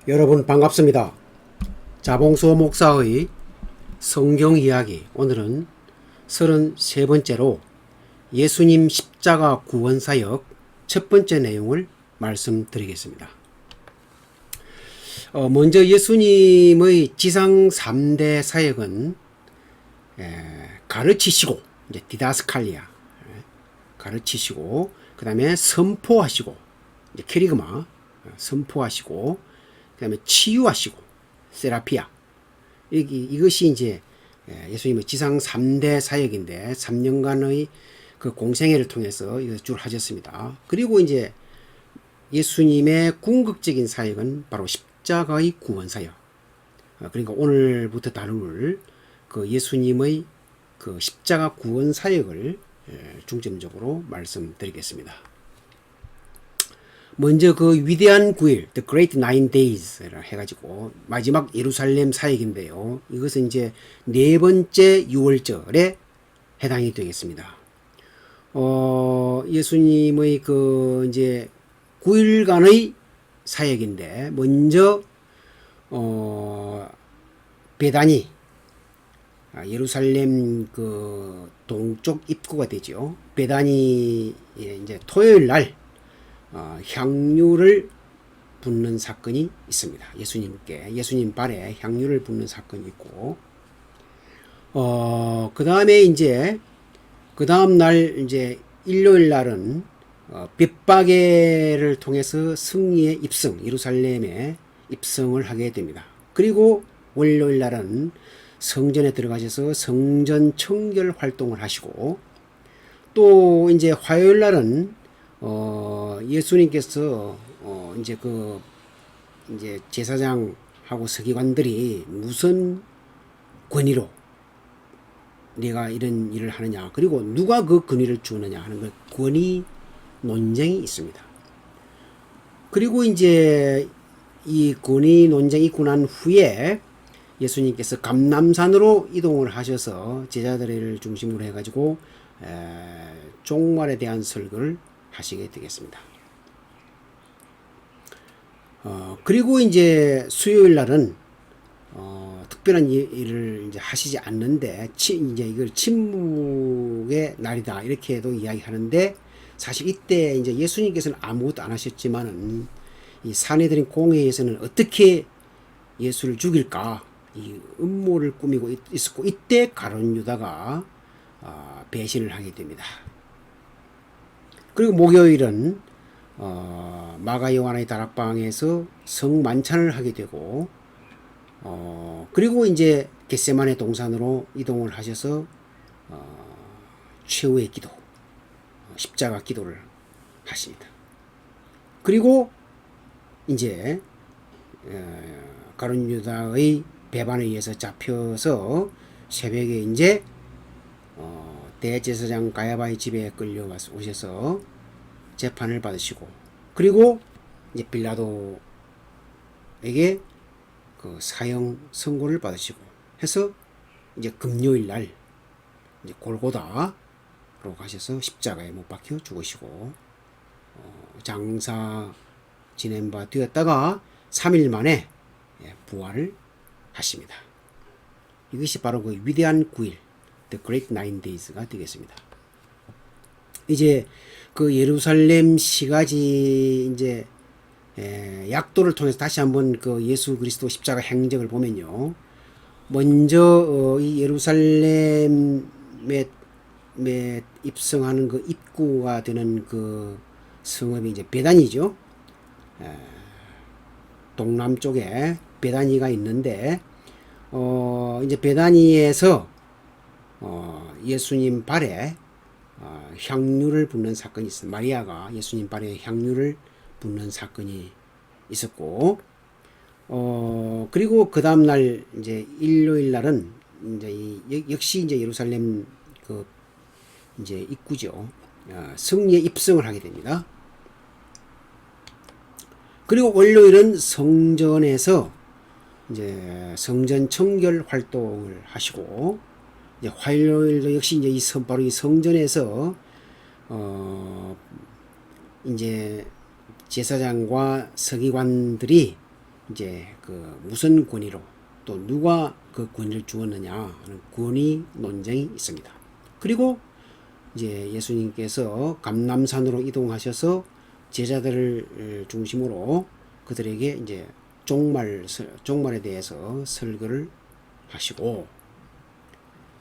여러분 반갑습니다. 자봉수 목사의 성경 이야기, 오늘은 33번째로 예수님 십자가 구원 사역 첫 번째 내용을 말씀드리겠습니다. 먼저 예수님의 지상 3대 사역은 가르치시고, 이제 디다스칼리아, 가르치시고, 그 다음에 선포하시고, 이제 캐리그마, 선포하시고, 그 다음에 치유하시고, 세라피아. 이것이 이제 예수님의 지상 3대 사역인데, 3년간의 그 공생애를 통해서 이것을 줄 하셨습니다. 그리고 이제 예수님의 궁극적인 사역은 바로 십자가의 구원 사역. 그러니까 오늘부터 다룰 그 예수님의 그 십자가 구원 사역을 중점적으로 말씀드리겠습니다. 먼저 그 위대한 9일, The Great Nine Days를 해가지고 마지막 예루살렘 사역인데요. 이것은 이제 네 번째 유월절에 해당이 되겠습니다. 예수님의 그 이제 9일간의 사역인데, 먼저 베다니, 예루살렘 그 동쪽 입구가 되죠. 베다니에 이제 토요일 날 향유를 붓는 사건이 있습니다. 예수님 발에 향유를 붓는 사건이 있고, 그 다음에 이제 그 다음 날 이제 일요일 날은 벳바게를 통해서 승리의 입성, 예루살렘에 입성을 하게 됩니다. 그리고 월요일 날은 성전에 들어가셔서 성전 청결 활동을 하시고, 또 이제 화요일 날은 예수님께서 이제 제사장하고 서기관들이 무슨 권위로 네가 이런 일을 하느냐, 그리고 누가 그 권위를 주느냐 하는 그 권위 논쟁이 있습니다. 그리고 이제 이 권위 논쟁이 있고 난 후에 예수님께서 감람산으로 이동을 하셔서 제자들을 중심으로 해가지고 종말에 대한 설교를 하시게 되겠습니다. 그리고 이제 수요일 날은 특별한 일을 이제 하시지 않는데, 이제 이걸 침묵의 날이다 이렇게도 이야기하는데, 사실 이때 이제 예수님께서는 아무것도 안 하셨지만은 이 사내들인 공회에서는 어떻게 예수를 죽일까 이 음모를 꾸미고 있었고, 이때 가룟 유다가 배신을 하게 됩니다. 그리고 목요일은 마가 요한의 다락방에서 성만찬을 하게 되고, 그리고 이제 겟세마네 동산으로 이동을 하셔서 최후의 기도, 십자가 기도를 하십니다. 그리고 이제 가룟 유다의 배반에 의해서 잡혀서 새벽에 이제 대제사장 가야바의 집에 끌려오셔서 재판을 받으시고, 그리고 이제 빌라도에게 그 사형 선고를 받으시고 해서 이제 금요일 날 이제 골고다로 가셔서 십자가에 못 박혀 죽으시고 장사 지낸 바 되었다가 3일 만에 부활을 하십니다. 이것이 바로 그 위대한 9일, The Great Nine Days가 되겠습니다. 이제 그 예루살렘 시가지 이제 약도를 통해서 다시 한번 그 예수 그리스도 십자가 행적을 보면요. 먼저 이 예루살렘에 입성하는 그 입구가 되는 그 성읍이 이제 베다니죠. 동남쪽에 베다니가 있는데, 이제 베다니에서 예수님 발에 향유를 붓는 사건이 있습니다. 마리아가 예수님 발에 향유를 붓는 사건이 있었고, 그리고 그 다음날 이제 일요일 날은 이제 역시 이제 예루살렘 그 이제 입구죠. 승리에 입성을 하게 됩니다. 그리고 월요일은 성전에서 이제 성전 청결 활동을 하시고, 이제 화요일도 역시 이제 바로 이 성전에서 이제 제사장과 서기관들이 이제 그 무슨 권위로 또 누가 그 권위를 주었느냐 하는 권위 논쟁이 있습니다. 그리고 이제 예수님께서 감람산으로 이동하셔서 제자들을 중심으로 그들에게 이제 종말에 대해서 설교를 하시고,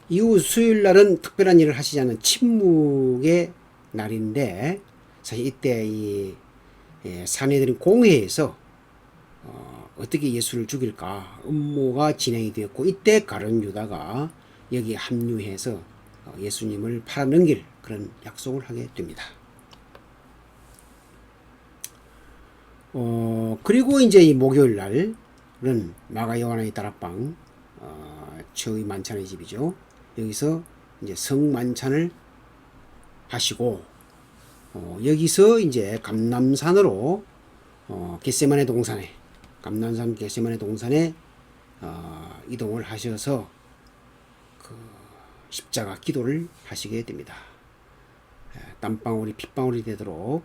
이후 수요일 날은 특별한 일을 하시지 않은 침묵의 날인데, 사실 이때 이 사내들인 공회에서 어떻게 예수를 죽일까 음모가 진행이 되었고, 이때 가룟 유다가 여기에 합류해서 예수님을 팔아넘길 그런 약속을 하게 됩니다. 그리고 이제 이 목요일 날은 마가 요한의 다락방 최후의 만찬의 집이죠. 여기서 이제 성만찬을 하시고, 여기서 이제 감람산으로 겟세마네 동산에 감람산 겟세마네 동산에 이동을 하셔서 그 십자가 기도를 하시게 됩니다. 땀방울이 핏방울이 되도록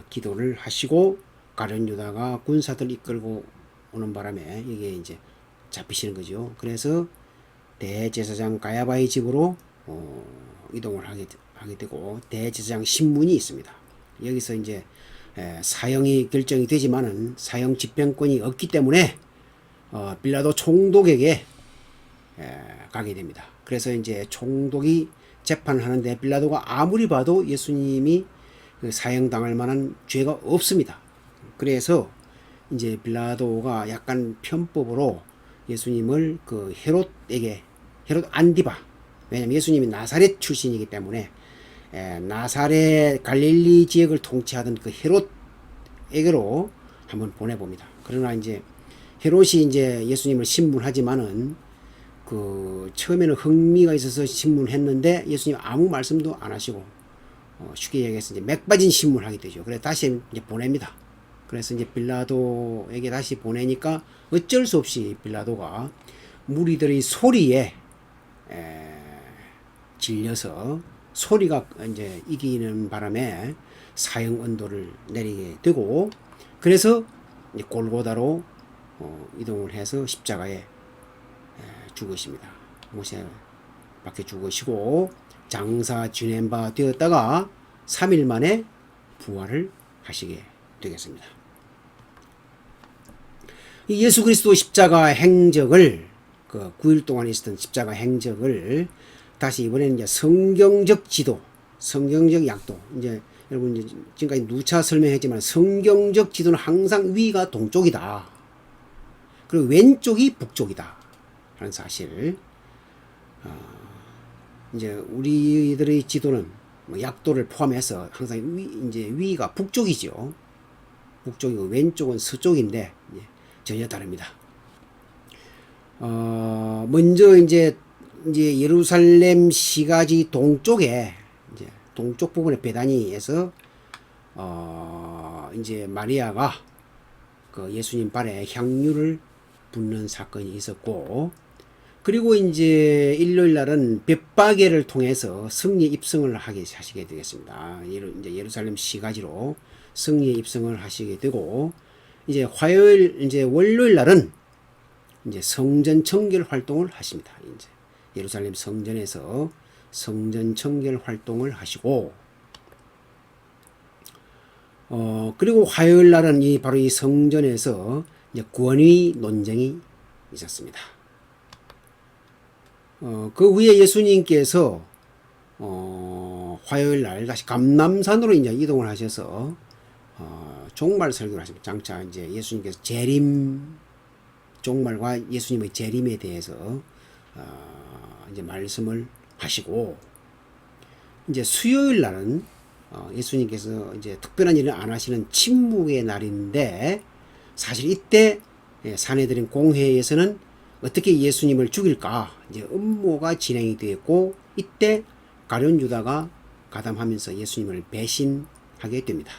기도를 하시고, 가룟 유다가 군사들 이끌고 오는 바람에 이게 이제 잡히시는 거죠. 그래서 대제사장 가야바의 집으로 이동을 하게 되고, 대제사장 신문이 있습니다. 여기서 이제 사형이 결정이 되지만은 사형 집행권이 없기 때문에 빌라도 총독에게 가게 됩니다. 그래서 이제 총독이 재판을 하는데, 빌라도가 아무리 봐도 예수님이 사형당할 만한 죄가 없습니다. 그래서 이제 빌라도가 약간 편법으로 예수님을 그 헤롯 안디바, 왜냐면 예수님이 나사렛 출신이기 때문에 나사렛 갈릴리 지역을 통치하던 그 헤롯에게로 한번 보내봅니다. 그러나 이제 헤롯이 이제 예수님을 신문하지만은 그 처음에는 흥미가 있어서 신문했는데 예수님 아무 말씀도 안 하시고 쉽게 얘기해서 이제 맥 빠진 신문을 하게 되죠. 그래서 다시 이제 보냅니다. 그래서 이제 빌라도에게 다시 보내니까 어쩔 수 없이 빌라도가 무리들의 소리에 질려서 소리가 이제 이기는 바람에 사형 언도를 내리게 되고, 그래서 이제 골고다로 이동을 해서 십자가에 죽으십니다. 못에 박혀 죽으시고 장사 지낸 바 되었다가 3일 만에 부활을 하시게 되겠습니다. 이 예수 그리스도 십자가 행적을, 그 9일 동안 있었던 십자가 행적을 다시 이번에는 이제 성경적 지도, 성경적 약도, 이제 여러분 이제 지금까지 누차 설명했지만 성경적 지도는 항상 위가 동쪽이다, 그리고 왼쪽이 북쪽이다 하는 사실. 이제 우리들의 지도는 뭐 약도를 포함해서 항상 이제 위가 북쪽이죠. 북쪽이고 왼쪽은 서쪽인데 전혀 다릅니다. 먼저 이제 예루살렘 시가지 동쪽에, 이제 동쪽 부분의 베다니에서 이제 마리아가 그 예수님 발에 향유를 붓는 사건이 있었고, 그리고 이제 일요일 날은 벳바게를 통해서 성리에 입성을 하시게 되겠습니다. 이제 예루살렘 시가지로 성리에 입성을 하시게 되고, 이제 월요일 날은 이제 성전 청결 활동을 하십니다. 이제 예루살렘 성전에서 성전 청결 활동을 하시고, 그리고 화요일 날은 바로 이 성전에서 이제 권위 논쟁이 있었습니다. 그 후에 예수님께서 화요일 날 다시 감람산으로 이제 이동을 하셔서 종말 설교를 하십니다. 장차 이제 예수님께서 종말과 예수님의 재림에 대해서 이제 말씀을 하시고, 이제 수요일 날은 예수님께서 이제 특별한 일을 안 하시는 침묵의 날인데, 사실 이때 사내들인 공회에서는 어떻게 예수님을 죽일까 이제 음모가 진행이 되었고, 이때 가룟 유다가 가담하면서 예수님을 배신하게 됩니다.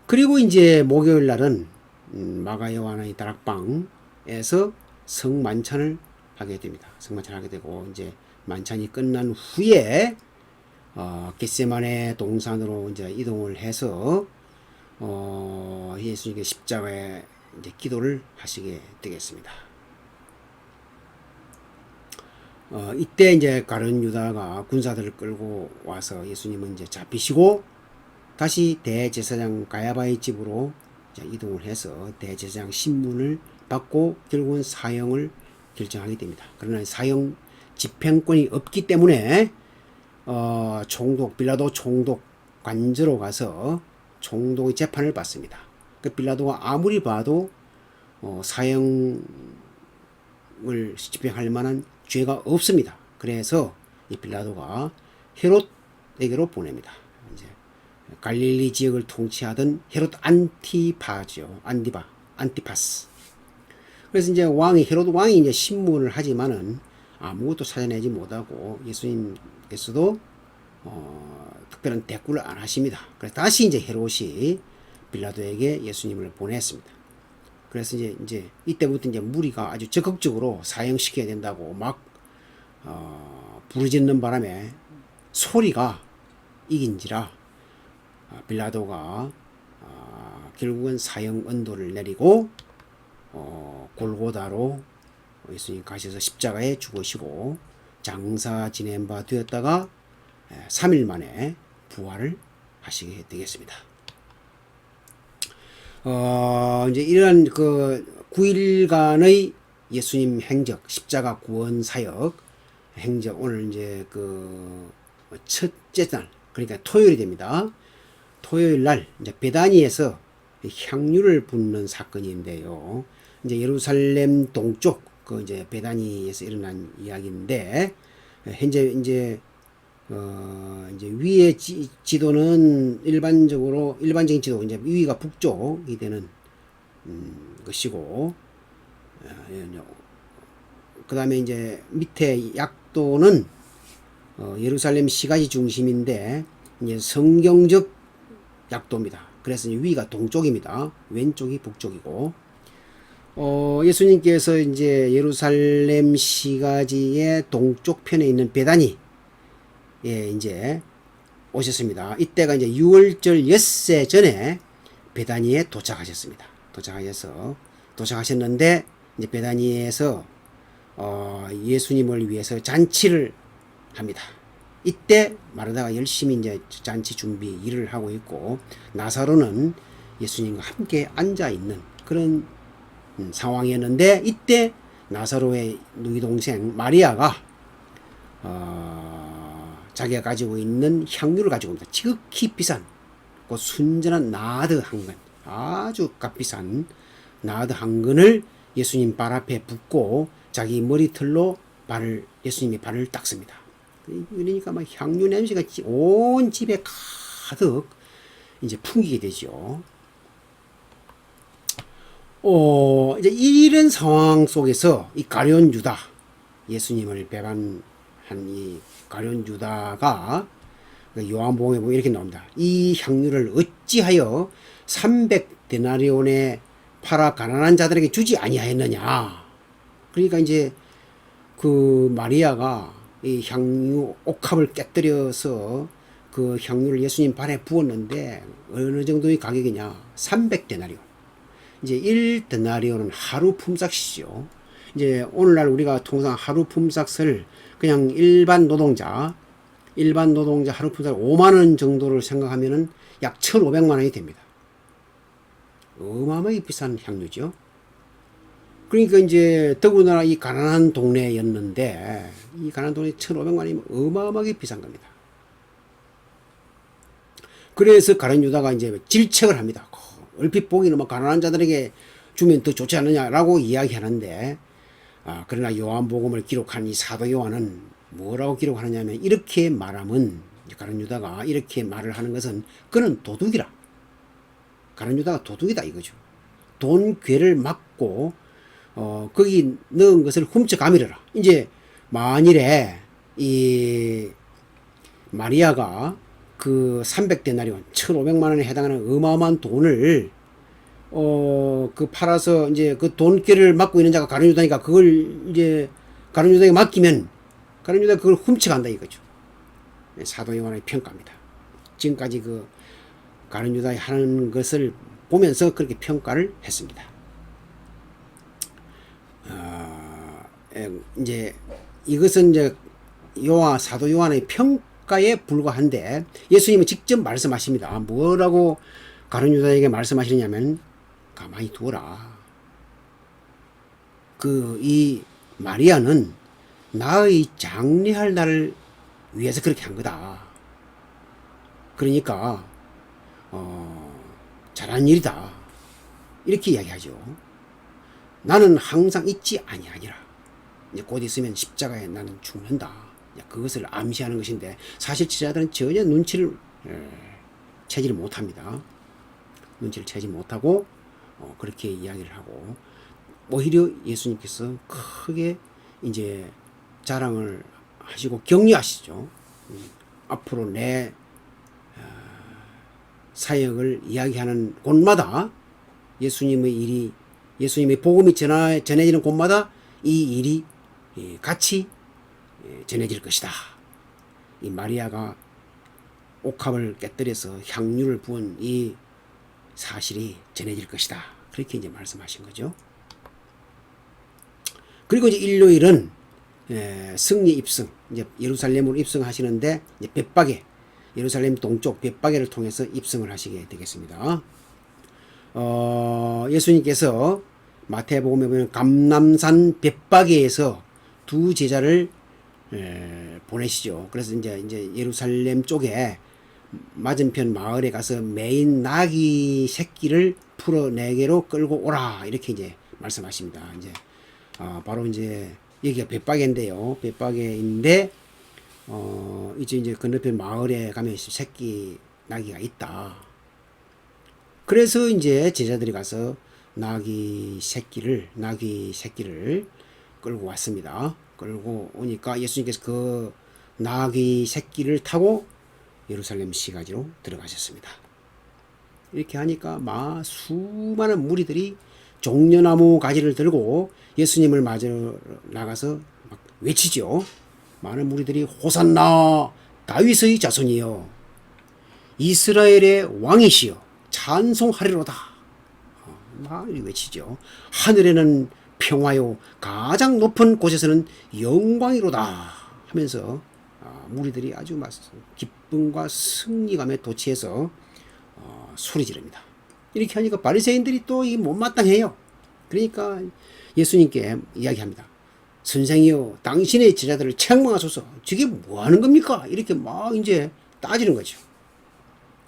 그리고 이제 목요일 날은 마가 요한의 다락방에서 성만찬을 하게 됩니다. 성만찬을 하게 되고, 이제 만찬이 끝난 후에 겟세마네 동산으로 이제 이동을 해서 예수님께 십자가에 이제 기도를 하시게 되겠습니다. 이때 이제 가룟 유다가 군사들을 끌고 와서 예수님은 이제 잡히시고 다시 대제사장 가야바의 집으로 이동을 해서 대제사장 신문을 받고 결국은 사형을 결정하게 됩니다. 그러나 사형 집행권이 없기 때문에 빌라도 총독 관저로 가서 총독의 재판을 받습니다. 그 빌라도가 아무리 봐도 사형을 집행할 만한 죄가 없습니다. 그래서 이 빌라도가 헤롯에게로 보냅니다. 이제 갈릴리 지역을 통치하던 헤롯 안티파스. 그래서 이제 헤롯 왕이 이제 신문을 하지만은 아무것도 찾아내지 못하고 예수님께서도 특별한 대꾸를 안 하십니다. 그래서 다시 이제 헤롯이 빌라도에게 예수님을 보냈습니다. 그래서 이제 이때부터 이제 무리가 아주 적극적으로 사형시켜야 된다고 막 부르짖는 바람에 소리가 이긴지라 빌라도가 결국은 사형 언도를 내리고 골고다로 예수님 가셔서 십자가에 죽으시고 장사 지낸 바 되었다가 3일 만에 부활을 하시게 되겠습니다. 이제 이런 그 9일간의 예수님 행적, 십자가 구원 사역 행적, 오늘 이제 그 첫째 날, 그러니까 토요일이 됩니다. 토요일 날 이제 베다니에서 향유를 붓는 사건인데요. 이제 예루살렘 동쪽 그 이제 베다니에서 일어난 이야기인데 현재 이제 위의 지도는 일반적인 지도, 이제 위가 북쪽이 되는 것이고, 그 다음에 이제 밑에 약도는 예루살렘 시가지 중심인데 이제 성경적 약도입니다. 그래서 위가 동쪽입니다. 왼쪽이 북쪽이고, 예수님께서 이제 예루살렘 시가지의 동쪽 편에 있는 베다니 이제 오셨습니다. 이때가 이제 6월절 엿새 전에 베다니에 도착하셨는데 이제 베다니에서 예수님을 위해서 잔치를 합니다. 이때 마르다가 열심히 이제 잔치 준비 일을 하고 있고, 나사로는 예수님과 함께 앉아 있는 그런 상황이었는데, 이때 나사로의 누이 동생 마리아가 자기가 가지고 있는 향유를 가지고 옵니다. 지극히 비싼 그 순전한 나드 한 근, 아주 값비싼 나드 한 근을 예수님 발 앞에 붓고 자기 머리털로 예수님의 발을 닦습니다. 그러니까 막 향유 냄새가 온 집에 가득 이제 풍기게 되죠. 이제 이런 상황 속에서 이 가룟 유다, 예수님을 배반한 이 가룟 유다가 요한복음에 보면 이렇게 나옵니다. 이 향유를 어찌하여 300데나리온에 팔아 가난한 자들에게 주지 아니하였느냐. 그러니까 이제 그 마리아가 이 향유 옥합을 깨뜨려서 그 향유를 예수님 발에 부었는데 어느 정도의 가격이냐? 300데나리온. 이제 1데나리온은 하루 품삯이죠. 이제 오늘날 우리가 통상 하루 품삯을 그냥 일반 노동자 하루 품삯 5만원 정도를 생각하면은 약 1,500만원이 됩니다. 어마어마하게 비싼 향유죠. 그러니까 이제 더군다나 이 가난한 동네였는데, 이 가난한 동네 1,500만원이면 어마어마하게 비싼 겁니다. 그래서 가룟 유다가 이제 질책을 합니다. 얼핏 보기는 뭐 가난한 자들에게 주면 더 좋지 않느냐라고 이야기하는데, 그러나 요한복음을 기록한 이 사도 요한은 뭐라고 기록하느냐면, 이렇게 말하면, 가룟 유다가 이렇게 말을 하는 것은 그는 도둑이라. 가룟 유다가 도둑이다 이거죠. 돈 괴를 막고 거기 넣은 것을 훔쳐가미르라. 이제 만일에 이 마리아가 그 300데나리온 1,500만원에 해당하는 어마어마한 돈을 그 팔아서 이제 그 돈꾀를 맡고 있는 자가 가룟 유다니까, 그걸 이제 가룟 유다에게 맡기면 가룟 유다가 그걸 훔쳐간다 이거죠. 사도 요한의 평가입니다. 지금까지 그 가룟 유다에 하는 것을 보면서 그렇게 평가를 했습니다. 이제 이것은 이제 사도 요한의 평가에 불과한데 예수님은 직접 말씀하십니다. 뭐라고 가룟 유다에게 말씀하시느냐면 가만히 두어라. 이 마리아는 나의 장례할 날을 위해서 그렇게 한 거다. 그러니까 잘한 일이다. 이렇게 이야기하죠. 나는 항상 있지 아니하니라. 이제 곧 있으면 십자가에 나는 죽는다. 그것을 암시하는 것인데 사실 제자들은 전혀 눈치를 채지를 못합니다. 눈치를 채지 못하고 그렇게 이야기를 하고 오히려 예수님께서 크게 이제 자랑을 하시고 격려하시죠. 앞으로 내 사역을 이야기하는 곳마다 예수님의 복음이 전해지는 곳마다 이 일이 같이 전해질 것이다. 이 마리아가 옥합을 깨뜨려서 향유를 부은 이 사실이 전해질 것이다. 그렇게 이제 말씀하신 거죠. 그리고 이제 일요일은 승리 입성, 이제 예루살렘으로 입성하시는데 이제 벳바게, 예루살렘 동쪽 벳바게를 통해서 입성을 하시게 되겠습니다. 예수님께서 마태복음에 보면 감람산 벳바게에서 두 제자를 보내시죠. 그래서 이제 예루살렘 쪽에 맞은편 마을에 가서 매인 나귀 새끼를 풀어내게로 끌고 오라 이렇게 이제 말씀하십니다. 이제 바로 이제 여기가 벳바게인데요. 벳바게인데 이제 건너편 마을에 가면 새끼 나귀가 있다. 그래서 이제 제자들이 가서 나귀 새끼를 끌고 왔습니다. 끌고 오니까 예수님께서 그 나귀 새끼를 타고 예루살렘 시가지로 들어가셨습니다. 이렇게 하니까 수많은 무리들이 종려나무 가지를 들고 예수님을 맞으러 나가서 막 외치죠. 많은 무리들이 호산나 다윗의 자손이여 이스라엘의 왕이시여 찬송하리로다. 막 외치죠. 하늘에는 평화요 가장 높은 곳에서는 영광이로다 하면서 무리들이 아주 기쁨과 승리감에 도취해서 소리 지릅니다. 이렇게 하니까 바리새인들이 또 이 못마땅해요. 그러니까 예수님께 이야기합니다. 선생이여 당신의 제자들을 책망하소서. 저게 뭐 하는 겁니까? 이렇게 막 이제 따지는 거죠.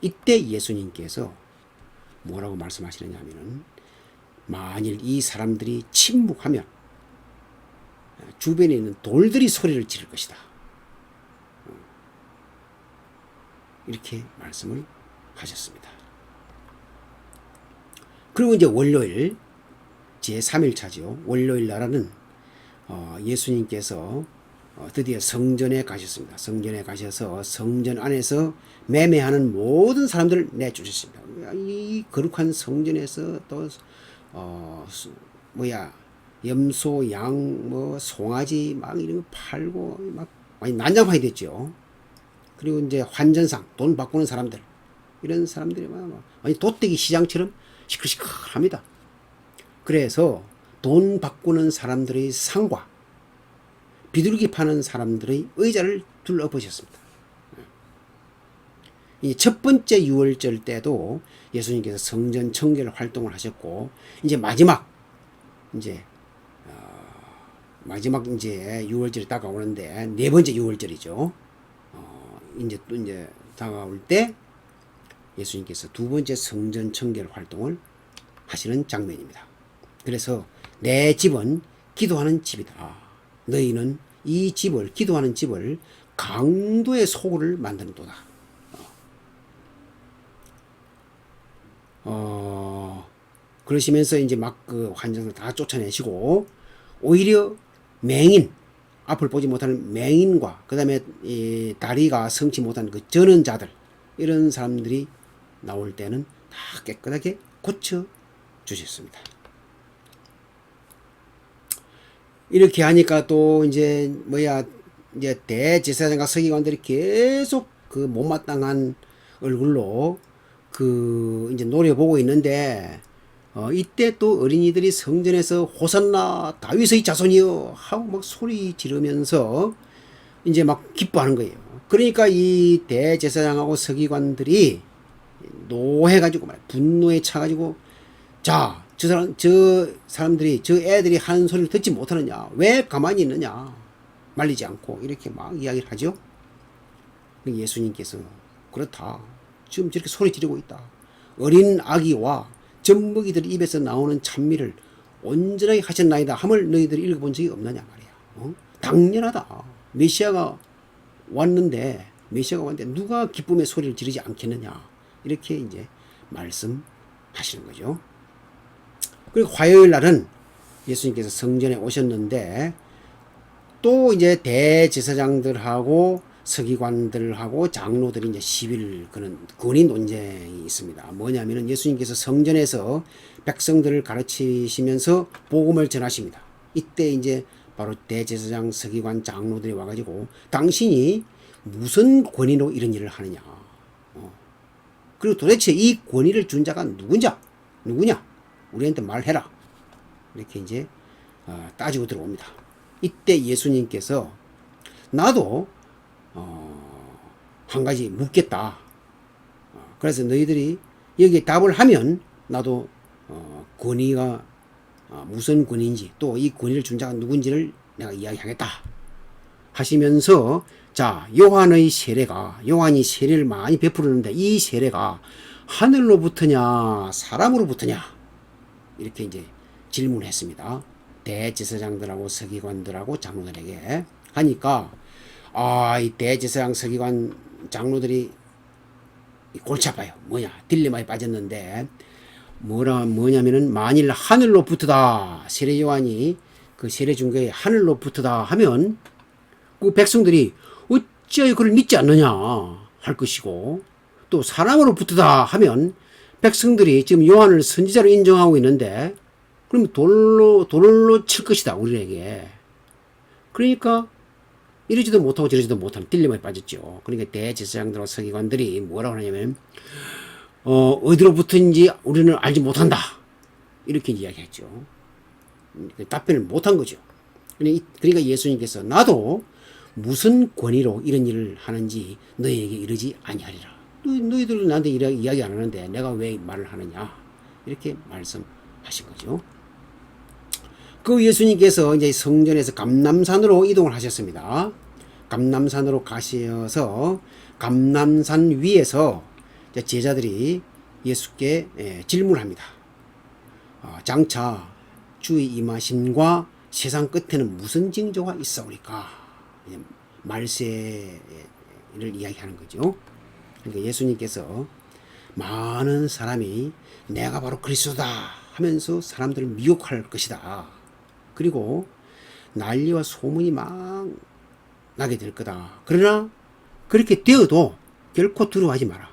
이때 예수님께서 뭐라고 말씀하시느냐 하면은 만일 이 사람들이 침묵하면 주변에 있는 돌들이 소리를 지를 것이다. 이렇게 말씀을 하셨습니다. 그리고 이제 월요일 제3일차죠. 월요일 날은 예수님께서 드디어 성전에 가셨습니다. 성전에 가셔서 성전 안에서 매매하는 모든 사람들을 내쫓으셨습니다. 이 거룩한 성전에서 또 염소, 양, 송아지 막 이런 거 팔고 막 많이 난장판이 됐죠. 그리고 이제 환전상 돈 바꾸는 사람들 이런 사람들이 막 도떼기 시장처럼 시끌시끌합니다. 그래서 돈 바꾸는 사람들의 상과 비둘기 파는 사람들의 의자를 둘러보셨습니다. 이 첫 번째 유월절 때도 예수님께서 성전 청결 활동을 하셨고 이제 마지막 유월절이 다가오는데 네 번째 유월절이죠. 이제 다가올 때 예수님께서 두 번째 성전 청결 활동을 하시는 장면입니다. 그래서 내 집은 기도하는 집이다. 너희는 이 집을 기도하는 집을 강도의 소굴을 만드는도다. 그러시면서 이제 막 그 환전을 다 쫓아내시고 오히려 맹인 앞을 보지 못하는 맹인과 그 다음에 이 다리가 성치 못한 그 전원자들 이런 사람들이 나올 때는 다 깨끗하게 고쳐 주셨습니다. 이렇게 하니까 또 이제 대제사장과 서기관들이 계속 그 못마땅한 얼굴로 이제 노래 보고 있는데 이때 또 어린이들이 성전에서 호산나 다윗의 자손이여 하고 막 소리 지르면서 이제 막 기뻐하는 거예요. 그러니까 이 대제사장하고 서기관들이 노해가지고 말 분노에 차가지고 자, 저 사람들이 저 애들이 하는 소리를 듣지 못하느냐? 왜 가만히 있느냐? 말리지 않고 이렇게 막 이야기를 하죠. 예수님께서 그렇다. 지금 저렇게 소리 지르고 있다. 어린 아기와 젖먹이들 입에서 나오는 찬미를 온전하게 하셨나이다 함을 너희들이 읽어본 적이 없느냐 말이야. 당연하다. 메시아가 왔는데 누가 기쁨의 소리를 지르지 않겠느냐. 이렇게 이제 말씀하시는 거죠. 그리고 화요일 날은 예수님께서 성전에 오셨는데 또 이제 대제사장들하고 서기관들하고 장로들이 이제 시비를 거는 권위 논쟁이 있습니다. 뭐냐면은 예수님께서 성전에서 백성들을 가르치시면서 복음을 전하십니다. 이때 이제 바로 대제사장, 서기관, 장로들이 와가지고 당신이 무슨 권위로 이런 일을 하느냐. 그리고 도대체 이 권위를 준 자가 누구냐? 우리한테 말해라. 이렇게 이제 따지고 들어옵니다. 이때 예수님께서 나도 한 가지 묻겠다. 그래서 너희들이 여기에 답을 하면 나도 권위가 무슨 권위인지 또 이 권위를 준 자가 누군지를 내가 이야기하겠다. 하시면서 자, 요한이 세례를 많이 베푸는데 이 세례가 하늘로부터냐 사람으로부터냐 이렇게 이제 질문했습니다. 대제사장들하고 서기관들하고 장로들에게 하니까 이 대제사장 서기관 장로들이 골치 아파요. 딜레마에 빠졌는데 뭐냐면은 만일 하늘로부터다 세례 요한이 그 세례 준 게 하늘로부터다 하면 그 백성들이 어찌하여 그를 믿지 않느냐 할 것이고 또 사람으로부터다 하면 백성들이 지금 요한을 선지자로 인정하고 있는데 그럼 돌로 칠 것이다 우리에게. 그러니까 이러지도 못하고 저러지도 못하는 딜레마에 빠졌죠. 그러니까 대제사장들과 서기관들이 뭐라고 하냐면 어디로부터인지 우리는 알지 못한다 이렇게 이야기했죠. 답변을 못한 거죠. 그러니까 예수님께서 나도 무슨 권위로 이런 일을 하는지 너희에게 이르지 아니하리라. 너희들은 나한테 이야기 안 하는데 내가 왜 말을 하느냐 이렇게 말씀하신 거죠. 그 예수님께서 이제 성전에서 감람산으로 이동을 하셨습니다. 감람산으로 가셔서 감람산 위에서 제자들이 예수께 질문합니다. 장차 주의 임하심과 세상 끝에는 무슨 징조가 있사오리까? 말세를 이야기하는 거죠. 그러니까 예수님께서 많은 사람이 내가 바로 그리스도다 하면서 사람들을 미혹할 것이다. 그리고 난리와 소문이 막 나게 될 거다. 그러나 그렇게 되어도 결코 두려워하지 마라.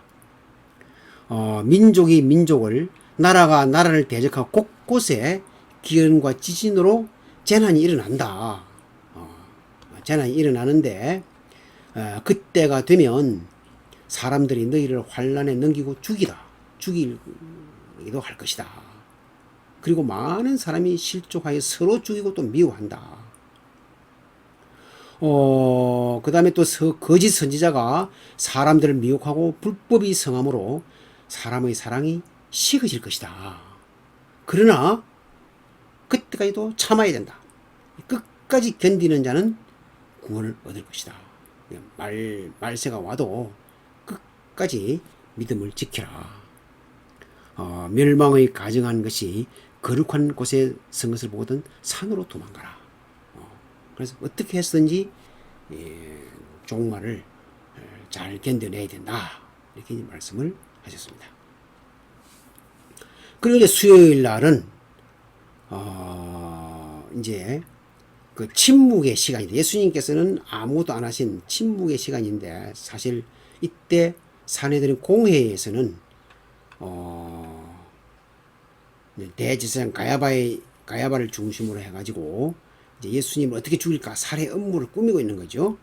민족이 민족을 나라가 나라를 대적하고 곳곳에 기근과 지진으로 재난이 일어난다. 재난이 일어나는데 그때가 되면 사람들이 너희를 환난에 넘기고 죽이기도 할 것이다. 그리고 많은 사람이 실족하여 서로 죽이고 또 미워한다. 그 다음에 또 거짓 선지자가 사람들을 미혹하고 불법이 성함으로 사람의 사랑이 식어질 것이다. 그러나 그때까지도 참아야 된다. 끝까지 견디는 자는 구원을 얻을 것이다. 말세가 와도 끝까지 믿음을 지켜라. 멸망의 가증한 것이 거룩한 곳에 선 것을 보거든 산으로 도망가라. 그래서 어떻게 했든지 종말을 잘 견뎌내야 된다. 이렇게 말씀을 하셨습니다. 그리고 이제 수요일 날은 이제 그 침묵의 시간인데 예수님께서는 아무것도 안 하신 침묵의 시간인데 사실 이때 사내들인 공회에서는 대제사장 가야바를 중심으로 해가지고 이제 예수님을 어떻게 죽일까 살해 음모를 꾸미고 있는 거죠.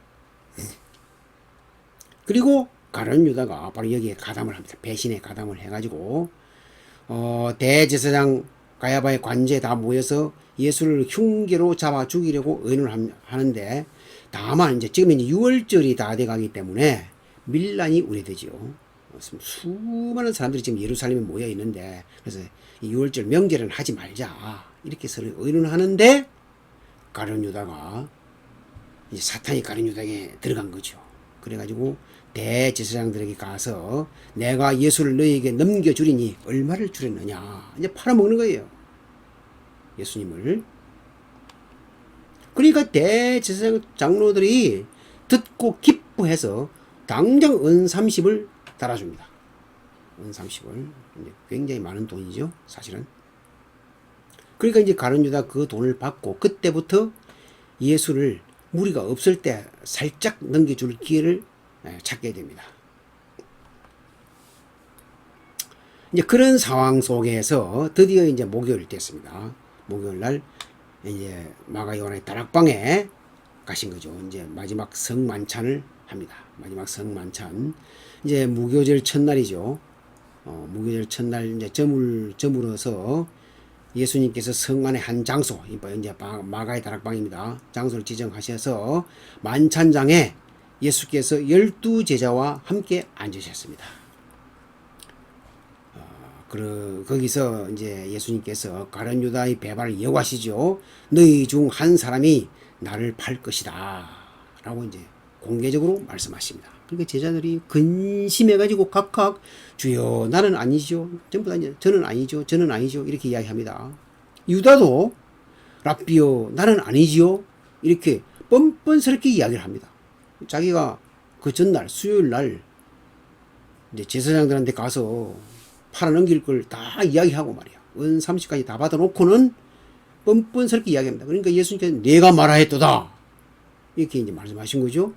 그리고 가룟 유다가 바로 여기에 가담을 합니다. 배신에 가담을 해가지고 대제사장 가야바의 관제에 다 모여서 예수를 흉기로 잡아 죽이려고 의논을 하는데, 다만 이제 지금 이제 6월절이 다 돼가기 때문에 밀란이 우려되지요. 수많은 사람들이 지금 예루살렘에 모여 있는데, 그래서 이 6월절 명절은 하지 말자 이렇게 서로 의논하는데, 가룟 유다가 이제 사탄이 가룟 유다에게 들어간 거죠. 그래가지고 대제사장들에게 가서 내가 예수를 너희에게 넘겨주리니 얼마를 주렸느냐, 이제 팔아먹는 거예요, 예수님을. 그러니까 대제사장 장로들이 듣고 기뻐해서 당장 은 30을 달아줍니다. 은 30을. 굉장히 많은 돈이죠, 사실은. 그러니까 이제 가룟 유다 그 돈을 받고 그때부터 예수를 무리가 없을 때 살짝 넘겨줄 기회를 찾게 됩니다. 이제 그런 상황 속에서 드디어 이제 목요일 됐습니다. 목요일 날 이제 마가 요한의 다락방에 가신 거죠. 이제 마지막 성만찬을 합니다. 마지막 성만찬. 이제 무교절 첫날이죠. 무교절 첫날 이제 저물어서 예수님께서 성 안의 한 장소, 이제 마가의 다락방입니다. 장소를 지정하셔서 만찬장에 예수께서 12제자와 함께 앉으셨습니다. 거기서 이제 예수님께서 가룟 유다의 배반을 예고하시죠. 너희 중 한 사람이 나를 팔 것이다 라고 이제 공개적으로 말씀하십니다. 그러니까 제자들이 근심해가지고 각각 주여 나는 아니죠, 전부 다 저는 아니죠, 저는 아니죠 이렇게 이야기합니다. 유다도 랍비요 나는 아니지요 이렇게 뻔뻔스럽게 이야기를 합니다. 자기가 그 전날 수요일 날 이제 제사장들한테 가서 팔아넘길 걸 다 이야기하고 말이야. 은 30까지 다 받아놓고는 뻔뻔스럽게 이야기합니다. 그러니까 예수님께서 내가 말하였도다 이렇게 이제 말씀하신 거죠.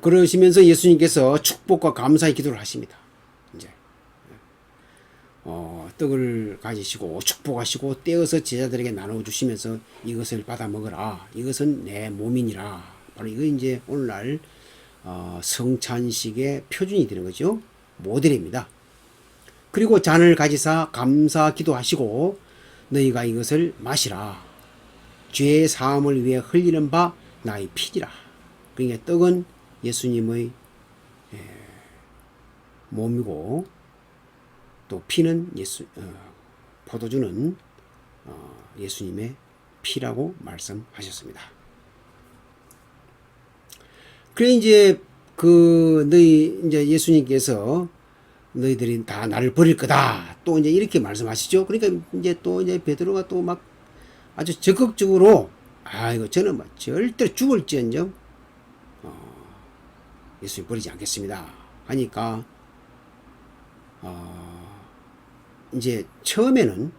그러시면서 예수님께서 축복과 감사의 기도를 하십니다. 이제 떡을 가지시고 축복하시고 떼어서 제자들에게 나눠 주시면서 이것을 받아 먹으라. 이것은 내 몸이니라. 바로 이거 이제 오늘날 성찬식의 표준이 되는 거죠. 모델입니다. 그리고 잔을 가지사 감사 기도하시고 너희가 이것을 마시라. 죄의 사함을 위해 흘리는 바 나의 피니라. 그러니까 떡은 예수님의 몸이고 또 피는 포도주는 예수님의 피라고 말씀하셨습니다. 그래 이제 이제 예수님께서 너희들이 다 나를 버릴 거다 또 이제 이렇게 말씀하시죠. 그러니까 이제 또 이제 베드로가 또 막 아주 적극적으로 이거 저는 막 절대 죽을지언정 예수님 버리지 않겠습니다 하니까 이제 처음에는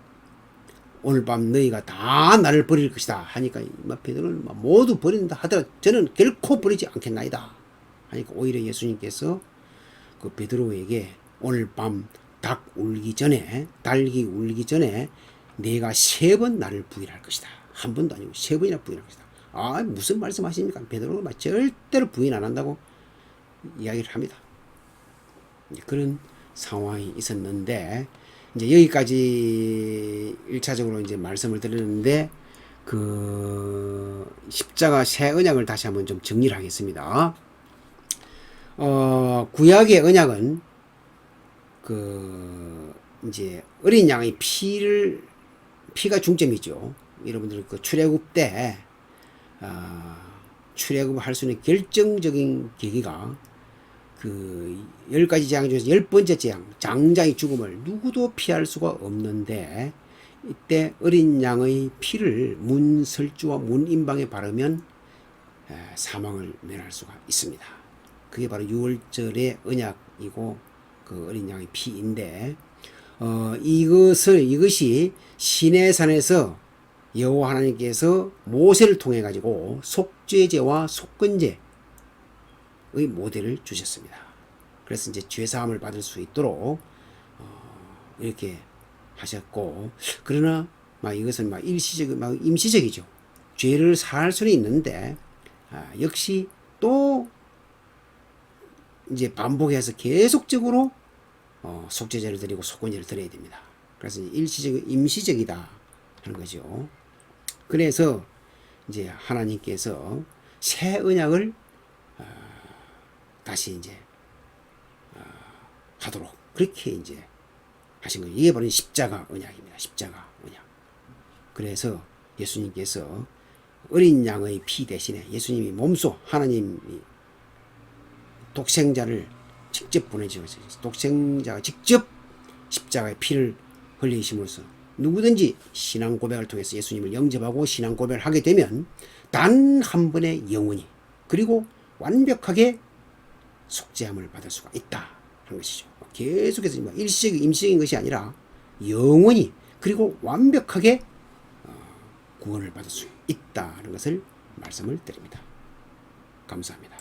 오늘 밤 너희가 다 나를 버릴 것이다 하니까 베드로는 모두 버린다 하더라도 저는 결코 버리지 않겠나이다 하니까 오히려 예수님께서 그 베드로에게 오늘 밤 닭이 울기 전에 내가 3번 나를 부인할 것이다. 한 번도 아니고 3번이나 부인할 것이다. 무슨 말씀하십니까? 베드로는 절대로 부인 안 한다고 이야기를 합니다. 그런 상황이 있었는데 이제 여기까지 1차적으로 이제 말씀을 드렸는데 그 십자가 새 언약을 다시 한번 좀 정리를 하겠습니다. 구약의 언약은 이제 어린 양의 피가 중점이죠. 여러분들 그 출애굽 때 출애굽할 수 있는 결정적인 계기가 그 10가지 재앙 중에서 10번째 재앙, 장자의 죽음을 누구도 피할 수가 없는데 이때 어린 양의 피를 문설주와 문인방에 바르면 사망을 면할 수가 있습니다. 그게 바로 6월절의 언약이고 그 어린 양의 피인데 이것이 시내산에서 여호와 하나님께서 모세를 통해 가지고 속죄제와 속건제의 모델을 주셨습니다. 그래서 이제 죄사함을 받을 수 있도록 이렇게 하셨고, 그러나 이것은 임시적이죠. 죄를 사할 수는 있는데 역시 또 이제 반복해서 계속적으로 속죄제를 드리고 속건제를 드려야 됩니다. 그래서 일시적, 임시적이다 하는 거죠. 그래서 이제 하나님께서 새 언약을 다시 이제 하도록 그렇게 이제 하신 거예요. 이게 바로 십자가 언약입니다. 십자가 언약. 그래서 예수님께서 어린 양의 피 대신에 예수님이 몸소 하나님이 독생자를 직접 보내주셨어요. 독생자가 직접 십자가의 피를 흘리심으로써 누구든지 신앙 고백을 통해서 예수님을 영접하고 신앙 고백을 하게 되면 단 한 번의 영원히 그리고 완벽하게 속죄함을 받을 수가 있다 하는 것이죠. 계속해서 일시적 임시적인 것이 아니라 영원히 그리고 완벽하게 구원을 받을 수 있다는 것을 말씀을 드립니다. 감사합니다.